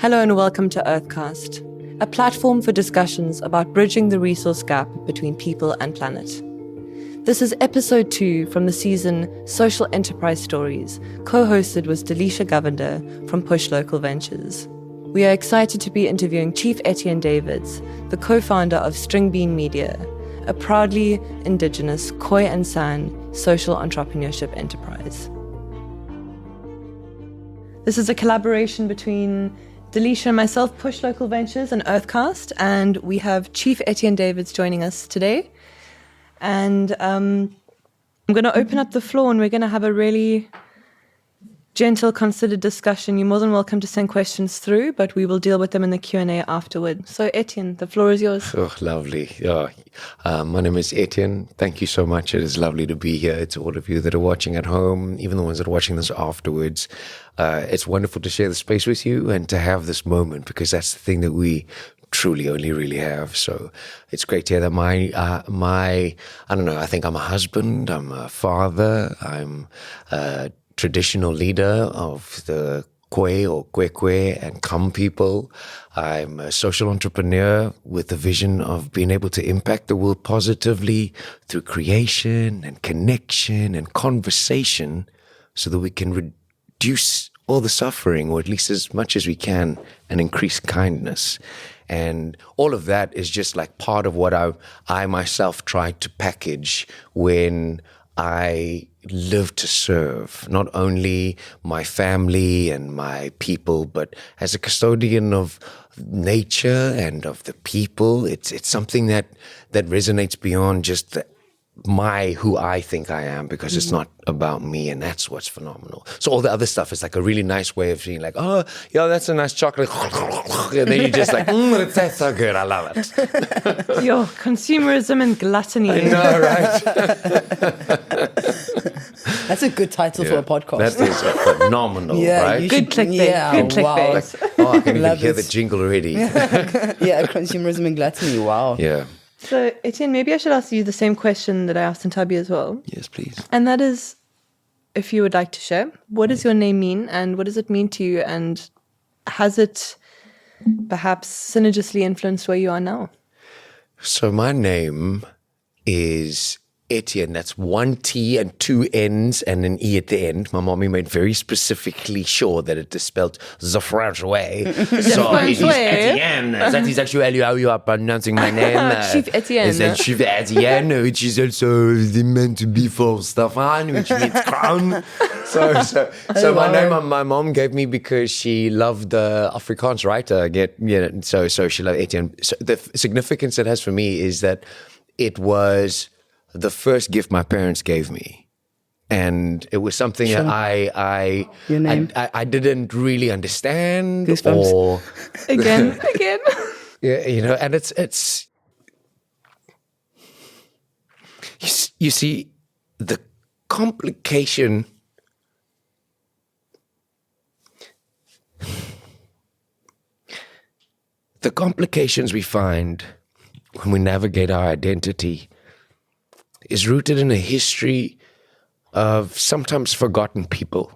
Hello and welcome to Earthcast, a platform for discussions about bridging the resource gap between people and planet. This is episode 2 from the season Social Enterprise Stories, co-hosted with Delicia Govender from Push Local Ventures. We are excited to be interviewing Chief Etienne Davids, the co-founder of SpringBean Media, a proudly indigenous Khoi and San social entrepreneurship enterprise. This is a collaboration between Delicia and myself, Push Local Ventures and Earthcast, and we have Chief Etienne Davids joining us today. And I'm going to open up the floor and we're going to have a really gentle, considered discussion. You're more than welcome to send questions through, but we will deal with them in the Q&A afterward. So Etienne, the floor is yours. Oh, lovely. My name is Etienne. Thank you so much. It is lovely to be here. To all of you that are watching at home, even the ones that are watching this afterwards. It's wonderful to share the space with you and to have this moment, because that's the thing that we truly only really have. So it's great to hear that I don't know, I think I'm a husband, I'm a father, I'm a traditional leader of the Khoi or Kwekwe and Kam people. I'm a social entrepreneur with a vision of being able to impact the world positively through creation and connection and conversation so that we can reduce all the suffering, or at least as much as we can, and increase kindness. And all of that is just like part of what I myself tried to package when I live to serve not only my family and my people, but as a custodian of nature and of the people. It's something that resonates beyond just who I think I am, because it's not about me, and that's what's phenomenal. So all the other stuff is like a really nice way of being like, oh, yeah, that's a nice chocolate, and then you're just like, it tastes so good, I love it. Yo, consumerism and gluttony. I know, right? That's a good title for a podcast. That is phenomenal, right? Good clickbait. Yeah, good clickbait. wow. I can even hear the jingle already. Yeah, consumerism and gluttony. Wow. Yeah. So Etienne, maybe I should ask you the same question that I asked Ntabi as well. Yes, please. And that is, if you would like to share, what does your name mean and what does it mean to you, and has it perhaps synergistically influenced where you are now? So my name is Etienne. That's 1 T and 2 N's and an E at the end. My mommy made very specifically sure that it is spelled the French way. So it is Etienne. That is actually how you are pronouncing my name. Chief Etienne. It's Chief Etienne, which is also meant to be for Stefan, which means crown. So my name my mom gave me because she loved the Afrikaans writer. So she loved Etienne. So the significance it has for me is that it was the first gift my parents gave me, and it was something that I didn't really understand. Goosebumps. Or Again. Yeah, and it's you see the complication. The complications we find when we navigate our identity is rooted in a history of sometimes forgotten people.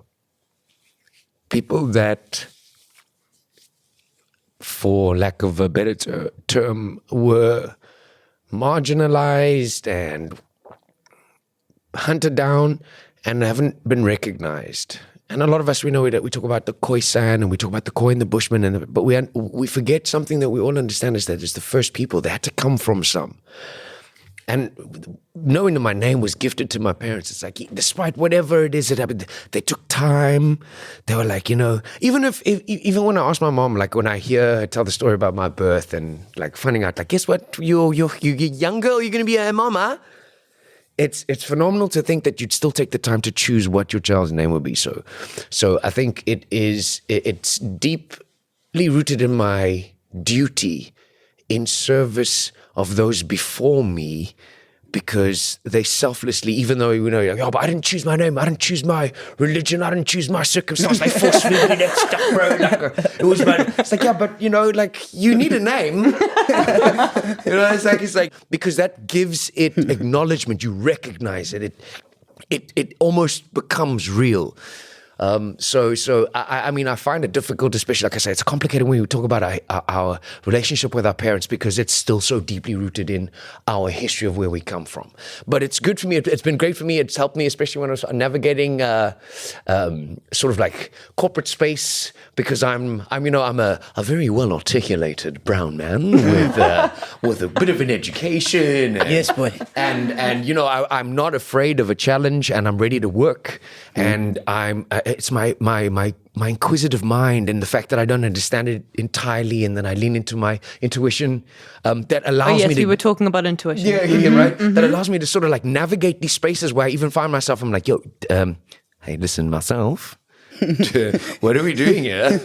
People that, for lack of a better term, were marginalized and hunted down and haven't been recognized. And a lot of us, we know that we talk about the Khoi San and we talk about the Khoi and the bushman, but we forget something that we all understand, is that it's the first people. They had to come from some. And knowing that my name was gifted to my parents, it's like, despite whatever it is that happened, they took time. They were like, even when I ask my mom, like when I hear her tell the story about my birth and like finding out, like, guess what, you're young girl, you're going to be a mama. It's phenomenal to think that you'd still take the time to choose what your child's name would be. So I think it's deeply rooted in my duty in service of those before me, because they selflessly, even though but I didn't choose my name, I didn't choose my religion, I didn't choose my circumstance, they forced me to do that stuff, bro. It's like, you need a name. It's like because that gives it acknowledgement. You recognize it. It almost becomes real. I mean, I find it difficult, especially, like I say, it's complicated when we talk about our relationship with our parents, because it's still so deeply rooted in our history of where we come from. But it's good for me. It's been great for me. It's helped me, especially when I was navigating sort of like corporate space, because I'm a very well articulated brown man with a bit of an education. Yes, boy. And I'm not afraid of a challenge, and I'm ready to work. And it's my inquisitive mind, and the fact that I don't understand it entirely, and then I lean into my intuition that allows me to... we were talking about intuition. Yeah, right? That allows me to sort of like navigate these spaces where I even find myself, I'm like, hey, listen, myself... what are we doing here?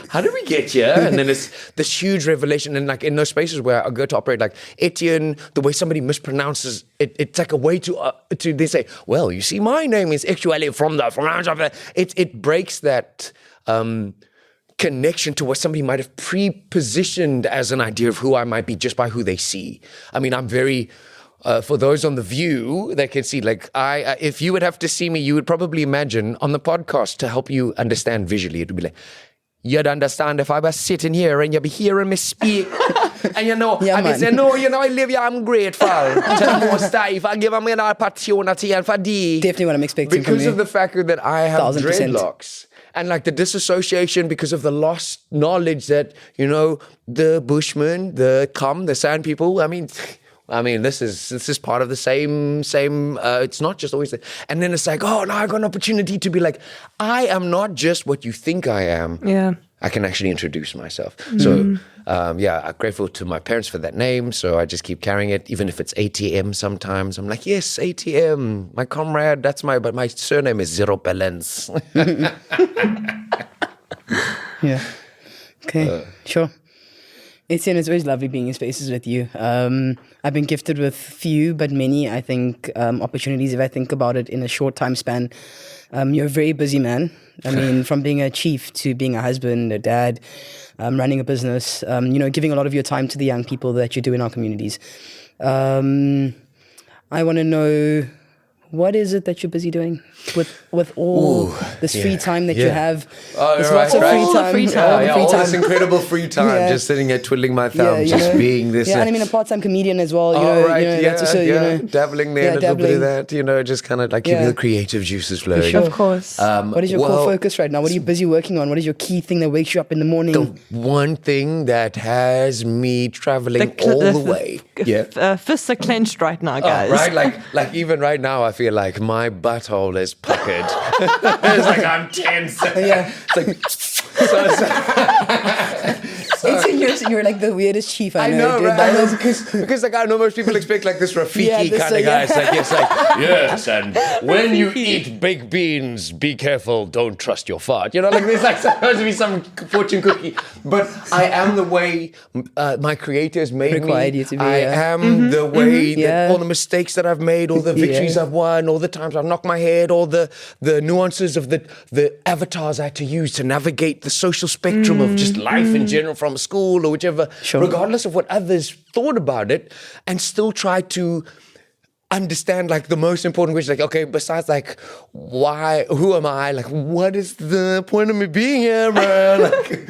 How did we get here? And then it's this huge revelation, and like in those spaces where I go to operate, like Etienne, the way somebody mispronounces it, it's like a way to they say, well, you see, my name is actually from it breaks that connection to what somebody might have pre-positioned as an idea of who I might be just by who they see. I mean, I'm very... for those on The View, they can see, like, if you would have to see me, you would probably imagine on the podcast, to help you understand visually, it would be like, you'd understand if I was sitting here and you'd be hearing me speak. And Olivia, I'm grateful. I give them an opportunity and for thee. Definitely what I'm expecting because from you. of the fact that I have 1000%. dreadlocks. And like the disassociation because of the lost knowledge that, the bushmen, the sand people, I mean, this is part of the same. It's not just always, and then it's like, oh, now I got an opportunity to be like, I am not just what you think I am. Yeah, I can actually introduce myself. So, I'm grateful to my parents for that name. So I just keep carrying it, even if it's ATM. Sometimes I'm like, yes, ATM, my comrade. But my surname is Zero Balance. Yeah. Okay. Sure. Etienne, it's always lovely being in spaces with you. I've been gifted with few, but many, I think, opportunities. If I think about it in a short time span, you're a very busy man. I mean, from being a chief to being a husband, a dad, running a business, giving a lot of your time to the young people that you do in our communities. I want to know, what is it that you're busy doing with all this free time that you have? There's lots of free time. All this incredible free time, just sitting here twiddling my thumbs, being this. Yeah, and I mean a part-time comedian as well. That's also, dabbling there, a little bit of that, just kind of like keeping the creative juices flowing. Of course. What is your core focus right now? What are you busy working on? What is your key thing that wakes you up in the morning? The one thing that has me traveling all the way. Fists are clenched right now, guys. Right, like even right now, I feel like my butthole is puckered. It's like I'm tense. Yeah. It's you're like the weirdest chief I know. Right? I know because like I know most people expect like this Rafiki kind of guy. It's like yes, and when you eat baked beans, be careful, don't trust your fart. There's like supposed to be some fortune cookie. But I am the way my creators made required me. You to be. I am the way that all the mistakes that I've made, all the victories I've won, all the times I've knocked my head, all the nuances of the avatars I had to use to navigate the social spectrum of just life in general from school or whichever, regardless of what others thought about it, and still try to understand like the most important question, like, okay, besides like why, who am I, like what is the point of me being here, man? Like,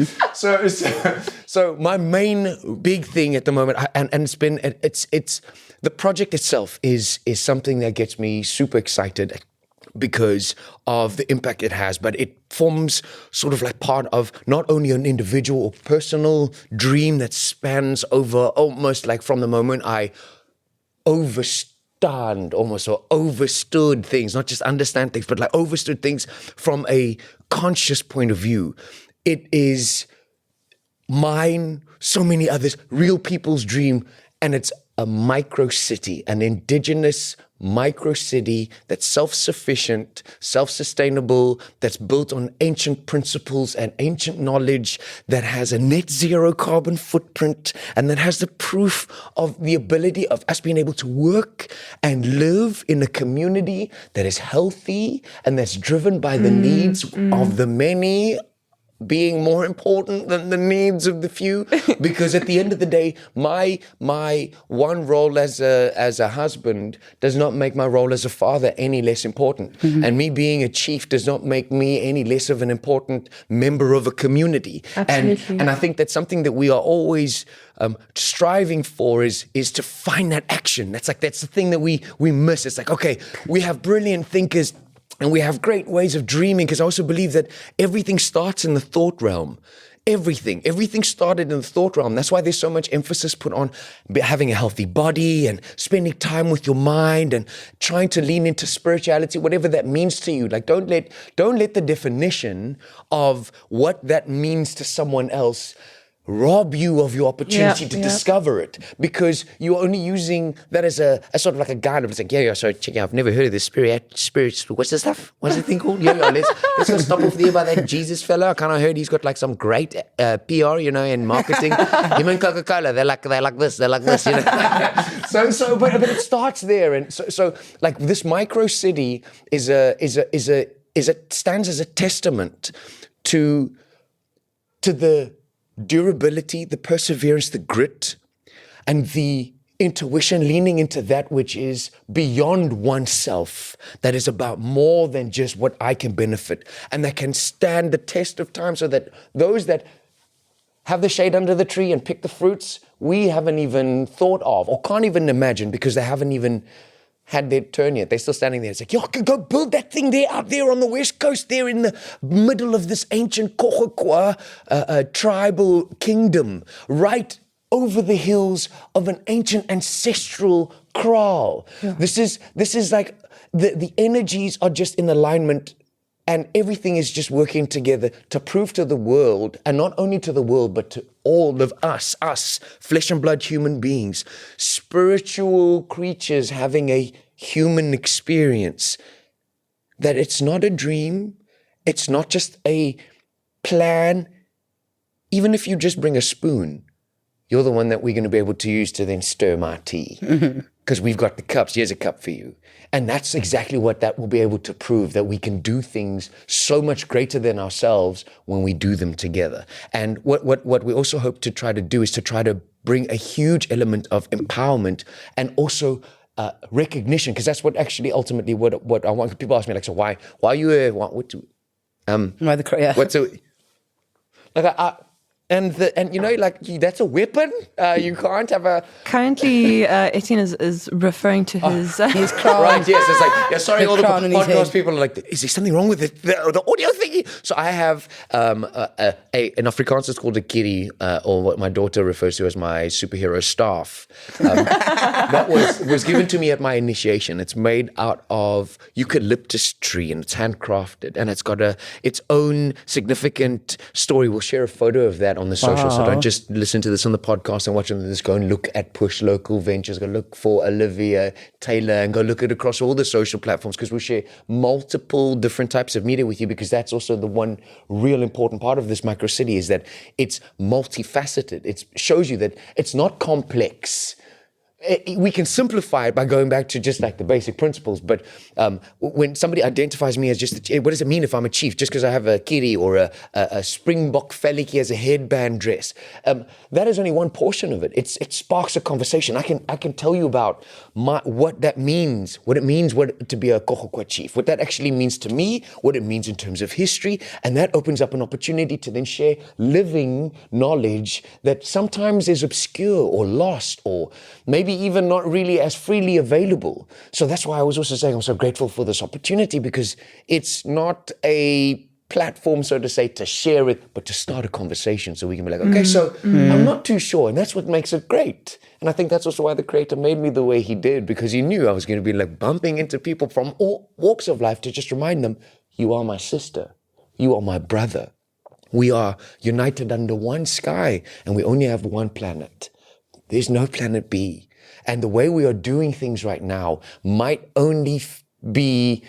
so my main big thing at the moment, and it's the project itself is something that gets me super excited because of the impact it has, but it forms sort of like part of not only an individual or personal dream that spans over almost like from the moment I overstood things, not just understand things, but like overstood things from a conscious point of view. It is mine, so many others, real people's dream, and it's a micro city, an indigenous micro city that's self-sufficient, self-sustainable, that's built on ancient principles and ancient knowledge, that has a net zero carbon footprint, and that has the proof of the ability of us being able to work and live in a community that is healthy and that's driven by the needs of the many being more important than the needs of the few, because at the end of the day, my one role as a husband does not make my role as a father any less important, and me being a chief does not make me any less of an important member of a community. Absolutely. And I think that's something that we are always striving for is to find that action. That's the thing that we miss. It's like, okay, we have brilliant thinkers and we have great ways of dreaming, because I also believe that everything starts in the thought realm. Everything started in the thought realm. That's why there's so much emphasis put on having a healthy body and spending time with your mind and trying to lean into spirituality, whatever that means to you. Like, don't let the definition of what that means to someone else rob you of your opportunity to discover it, because you're only using that as a sort of like a guide. It's like, so check out, I've never heard of this spirit, what's the stuff? What's the thing called? Let's go stop off there by that Jesus fella. I kind of heard he's got like some great PR, and marketing. Him and Coca-Cola, they're like this, but it starts there. And so like this micro city stands as a testament to the durability, the perseverance, the grit, and the intuition, leaning into that which is beyond oneself, that is about more than just what I can benefit, and that can stand the test of time, so that those that have the shade under the tree and pick the fruits, we haven't even thought of or can't even imagine, because they haven't even had their turn yet. They're still standing there. It's like, go build that thing there out there on the west coast, there in the middle of this ancient Khoi tribal kingdom, right over the hills of an ancient ancestral kraal. Yeah. This is like the energies are just in alignment, and everything is just working together to prove to the world, and not only to the world, but to all of us, flesh and blood human beings, spiritual creatures having a human experience, that it's not a dream, it's not just a plan. Even if you just bring a spoon, you're the one that we're going to be able to use to then stir my tea. Because we've got the cups, here's a cup for you. And that's exactly what that will be able to prove, that we can do things so much greater than ourselves when we do them together. And what we also hope to try to do is to try to bring a huge element of empowerment and also recognition, because that's what actually ultimately what I want. People ask me, like, so why are you here? Why the yeah. What's a like And that's a weapon. You can't have a. Currently, Etienne is referring to his crown. Right. Yes. It's like, sorry. All the podcast people are like, is there something wrong with the audio thingy? So I have an Afrikaans is called a kiri, or what my daughter refers to as my superhero staff. That was given to me at my initiation. It's made out of eucalyptus tree, and it's handcrafted, and it's got its own significant story. We'll share a photo of that on the social. So don't just listen to this on the podcast and watch it. Just go and look at Push Local Ventures. Go look for Olivia, Taylor, and go look at across all the social platforms, because we'll share multiple different types of media with you, because that's also the one real important part of this micro city, is that it's multifaceted. It shows you that it's not complex. We can simplify it by going back to just like the basic principles. But when somebody identifies me as just, what does it mean if I'm a chief? Just because I have a kiri or a springbok feliki as a headband dress? That is only one portion of it. It sparks a conversation. I can tell you about what that means, what it means to be a Khoi chief, what that actually means to me, what it means in terms of history. And that opens up an opportunity to then share living knowledge that sometimes is obscure or lost, or maybe even not really as freely available. So that's why I was also saying I'm so grateful for this opportunity, because it's not a platform, so to say, to share it, but to start a conversation, so we can be like, okay, I'm not too sure. And that's what makes it great. And I think that's also why the creator made me the way he did, because he knew I was going to be like bumping into people from all walks of life to just remind them, you are my sister, you are my brother. We are united under one sky, and we only have one planet. There's no planet B. And the way we are doing things right now might only be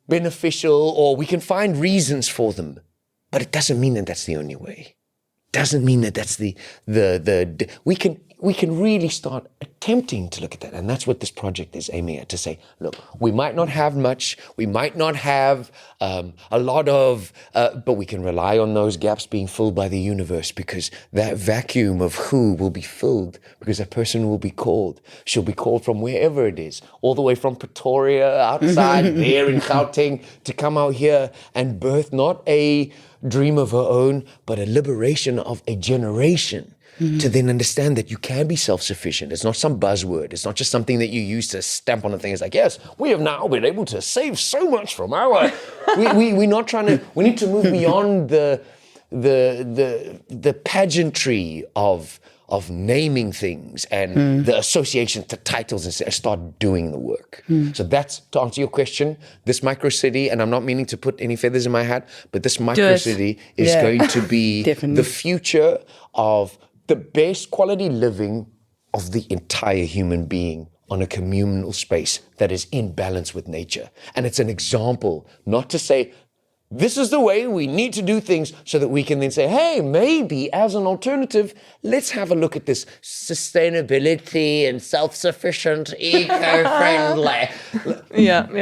beneficial, or we can find reasons for them, but it doesn't mean that that's the only way. Doesn't mean that that's we can we can really start attempting to look at that. And that's what this project is aiming at, to say, look, we might not have much, we might not have a lot of, but we can rely on those gaps being filled by the universe, because that vacuum of who will be filled, because that person will be called. She'll be called from wherever it is, all the way from Pretoria, outside there in Gauteng, to come out here and birth not a dream of her own, but a liberation of a generation. To then understand that you can be self-sufficient. It's not some buzzword. It's not just something that you use to stamp on a thing. It's like, yes, we have now been able to save so much from our... We're not trying to... We need to move beyond the pageantry of naming things and the association to titles, and start doing the work. So that's, to answer your question, this micro city, and I'm not meaning to put any feathers in my hat, but this micro city is going to be the future of the best quality living of the entire human being on a communal space that is in balance with nature. And it's an example, not to say, this is the way we need to do things, so that we can then say, hey, maybe as an alternative, let's have a look at this sustainability and self-sufficient, eco-friendly.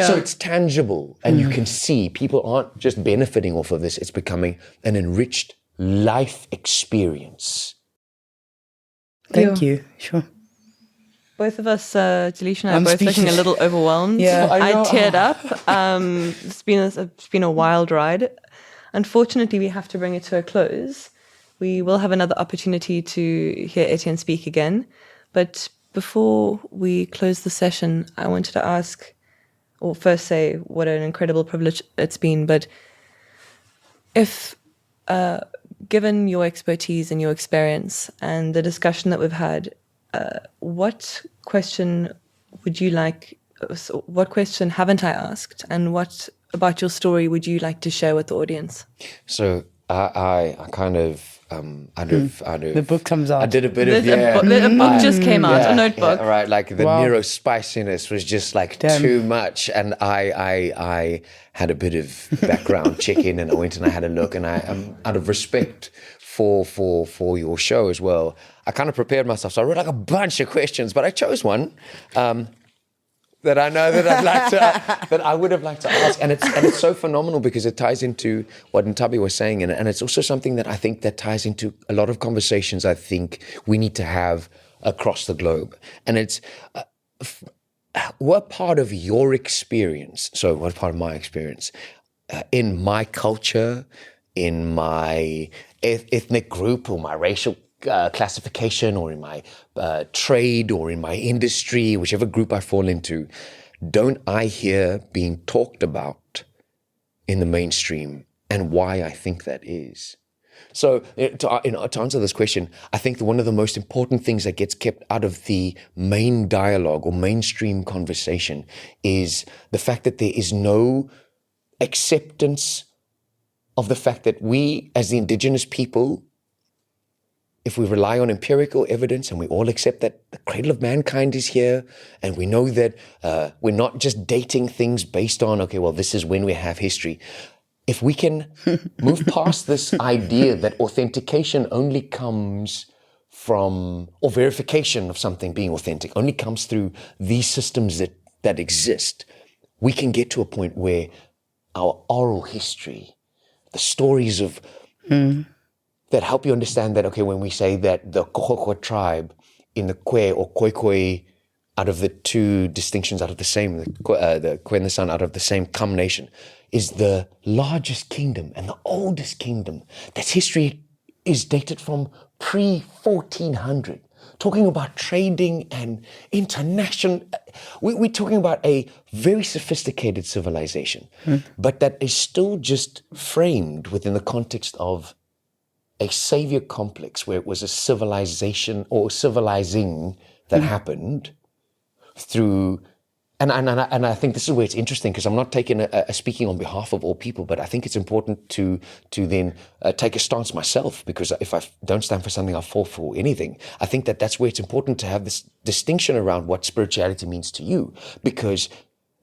So it's tangible, and you can see people aren't just benefiting off of this. It's becoming an enriched life experience. Thank you. Sure. Both of us, Delicia and I, are both looking a little overwhelmed. I teared up. It's been a wild ride. Unfortunately, we have to bring it to a close. We will have another opportunity to hear Etienne speak again. But before we close the session, I wanted to ask, or first say what an incredible privilege it's been. But if... given your expertise and your experience and the discussion that we've had, what question haven't I asked, and what about your story would you like to share with the audience? So I kind of, the book comes out. I did a bit of, the book just came out, a notebook. Yeah, right, like the neurospiciness was just like too much, and I had a bit of background check-in, and I went and I had a look, and I out of respect for your show as well, I kind of prepared myself. So I wrote like a bunch of questions, but I chose one that I know that I'd like to, that I would have liked to ask, and it's so phenomenal because it ties into what Ntabi was saying, and it's also something that I think that ties into a lot of conversations I think we need to have across the globe, and it's what part of your experience? So what part of my experience in my culture, in my ethnic group, or my racial classification, or in my trade, or in my industry, whichever group I fall into, don't I hear being talked about in the mainstream, and why I think that is? So to answer this question, I think that one of the most important things that gets kept out of the main dialogue or mainstream conversation is the fact that there is no acceptance of the fact that we, as the indigenous people, if we rely on empirical evidence and we all accept that the cradle of mankind is here, and we know that we're not just dating things based on, okay, well, this is when we have history. If we can move past this idea that authentication only comes from, or verification of something being authentic only comes through these systems that exist, we can get to a point where our oral history, the stories of that help you understand that, okay, when we say that the Khoi tribe in the Khoi or Khoi, out of the two distinctions, out of the same, the Khoi and the San, out of the same Kam nation, is the largest kingdom and the oldest kingdom. That history is dated from pre-1400. Talking about trading and international, we're talking about a very sophisticated civilization, but that is still just framed within the context of a savior complex, where it was a civilization or civilizing that happened through. And I think this is where it's interesting, because I'm not taking speaking on behalf of all people, but I think it's important to then take a stance myself, because if I don't stand for something, I'll fall for anything. I think that's where it's important to have this distinction around what spirituality means to you, because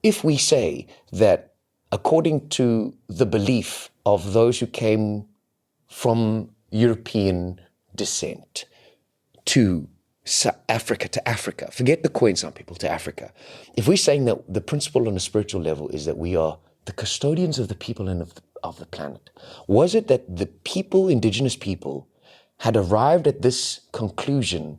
if we say that according to the belief of those who came from European descent to Africa to Africa, forget the Khoi and some people, to Africa. If we're saying that the principle on a spiritual level is that we are the custodians of the people and of the planet, was it that the people, indigenous people, had arrived at this conclusion,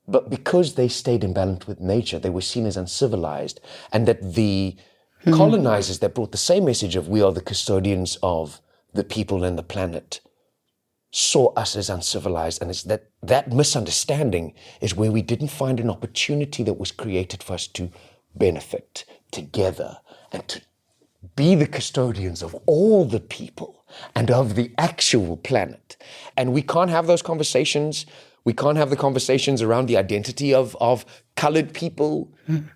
but because they stayed in balance with nature, they were seen as uncivilized, and that the colonizers that brought the same message of we are the custodians of the people and the planet saw us as uncivilized, and it's that misunderstanding is where we didn't find an opportunity that was created for us to benefit together and to be the custodians of all the people and of the actual planet. And we can't have those conversations. We can't have the conversations around the identity of colored people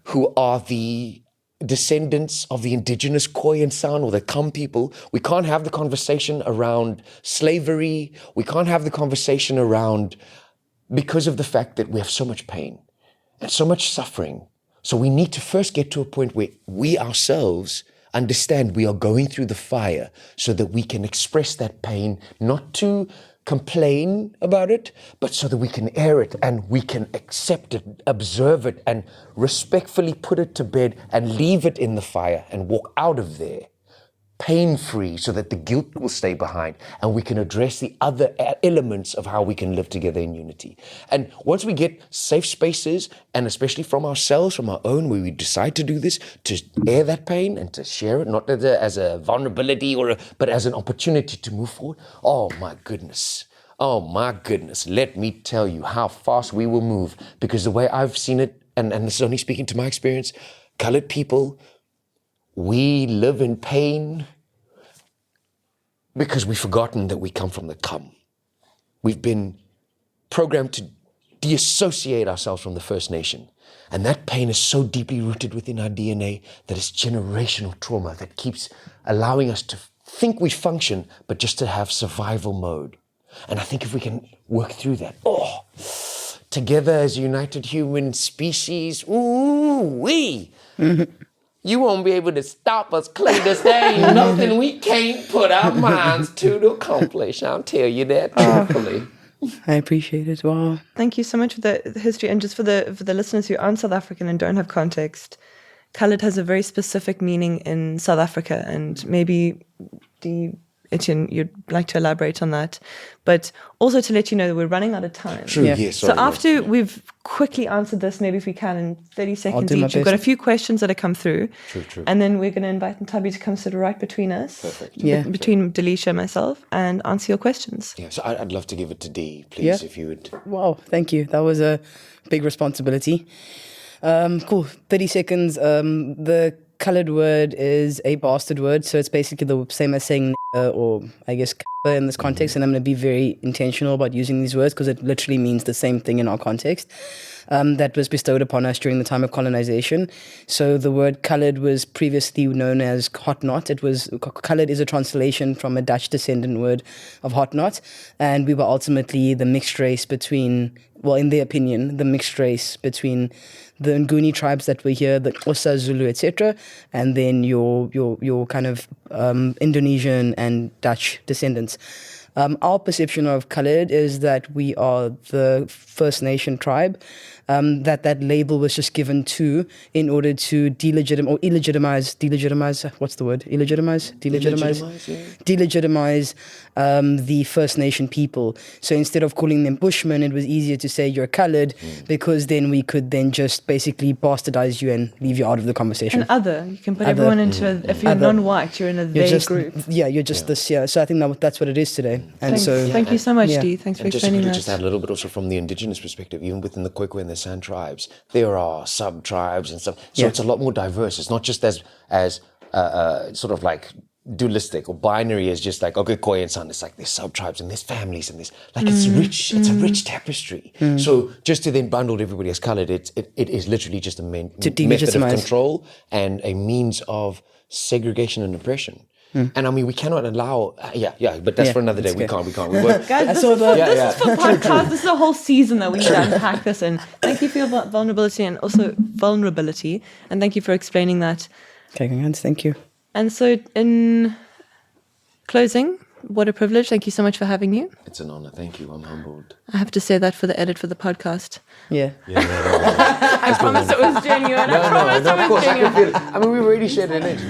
who are the descendants of the indigenous Khoi and San, or the Kam people. We can't have the conversation around slavery. We can't have the conversation around, because of the fact that we have so much pain and so much suffering. So we need to first get to a point where we ourselves understand we are going through the fire so that we can express that pain, not to complain about it, but so that we can air it and we can accept it, observe it, and respectfully put it to bed and leave it in the fire and walk out of there pain-free, so that the guilt will stay behind and we can address the other elements of how we can live together in unity. And once we get safe spaces, and especially from ourselves, from our own, where we decide to do this, to air that pain and to share it, not as a vulnerability but as an opportunity to move forward. Oh my goodness, let me tell you how fast we will move, because the way I've seen it, and this is only speaking to my experience, colored people, we live in pain because we've forgotten that we come from the Kam. We've been programmed to deassociate ourselves from the First Nation. And that pain is so deeply rooted within our DNA that it's generational trauma that keeps allowing us to think we function, but just to have survival mode. And I think if we can work through that, together as a united human species, you won't be able to stop us, Cletus. There ain't nothing we can't put our minds to accomplish. I'll tell you that truthfully. I appreciate it. Wow. Thank you so much for the history. And just for the listeners who aren't South African and don't have context, coloured has a very specific meaning in South Africa. And maybe Etienne, you'd like to elaborate on that. But also to let you know that we're running out of time. True, yes. So after we've quickly answered this, maybe if we can, in 30 seconds each, we've got a few questions that have come through. True. And then we're going to invite Ntabi to come sit right between us. Perfect. Yeah. Between Delicia and myself, and answer your questions. Yeah, so I'd love to give it to Dee, please, if you would. Wow, thank you. That was a big responsibility. Cool. 30 seconds. The colored word is a bastard word, so it's basically the same as saying or I guess in this context, and I'm going to be very intentional about using these words because it literally means the same thing in our context. That was bestowed upon us during the time of colonization. So the word colored was previously known as hot knot. Colored is a translation from a Dutch descendant word of hot knot, and we were ultimately the mixed race between, well, in their opinion, the mixed race between the Nguni tribes that were here, the Xhosa, Zulu, etc., and then your kind of Indonesian and Dutch descendants. Our perception of colored is that we are the First Nation tribe, that label was just given to in order to delegitimize, the First Nation people. So instead of calling them Bushmen, it was easier to say you're colored because then we could then just basically bastardize you and leave you out of the conversation. And you can put everyone into if you're non-white, you're in a they group. Yeah, you're just this, So I think that's what it is today. And thank you so much, Dee. Thanks for explaining that. Just add a little bit also from the indigenous perspective, even within the Khoi and the San tribes, there are sub-tribes and stuff. So it's a lot more diverse. It's not just as sort of like dualistic or binary as just like, okay, Khoi and San. It's like there's sub-tribes and there's families and there's like it's rich. It's a rich tapestry. So just to then bundle everybody as colored, it is literally just a method of control and a means of segregation and oppression. And I mean, we cannot allow, but that's for another day. We can't. Guys, this is for podcast. This is a whole season that we need to unpack this in. Thank you for your vulnerability and thank you for explaining that. Okay, hands, thank you. And so in closing, What a privilege. Thank you so much for having you. It's an honor. Thank you. I'm humbled. I have to say that for the edit for the podcast. Yeah. I promise it was genuine. No, of course. I can feel it. I mean, we already shared energy.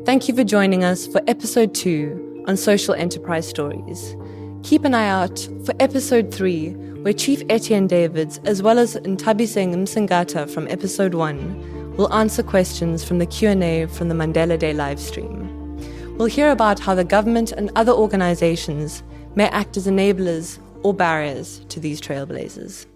Thank you for joining us for episode 2 on social enterprise stories. Keep an eye out for episode 3, where Chief Etienne Davids, as well as Ntabiseng Msingata from episode 1, will answer questions from the Q&A from the Mandela Day livestream. We'll hear about how the government and other organizations may act as enablers or barriers to these trailblazers.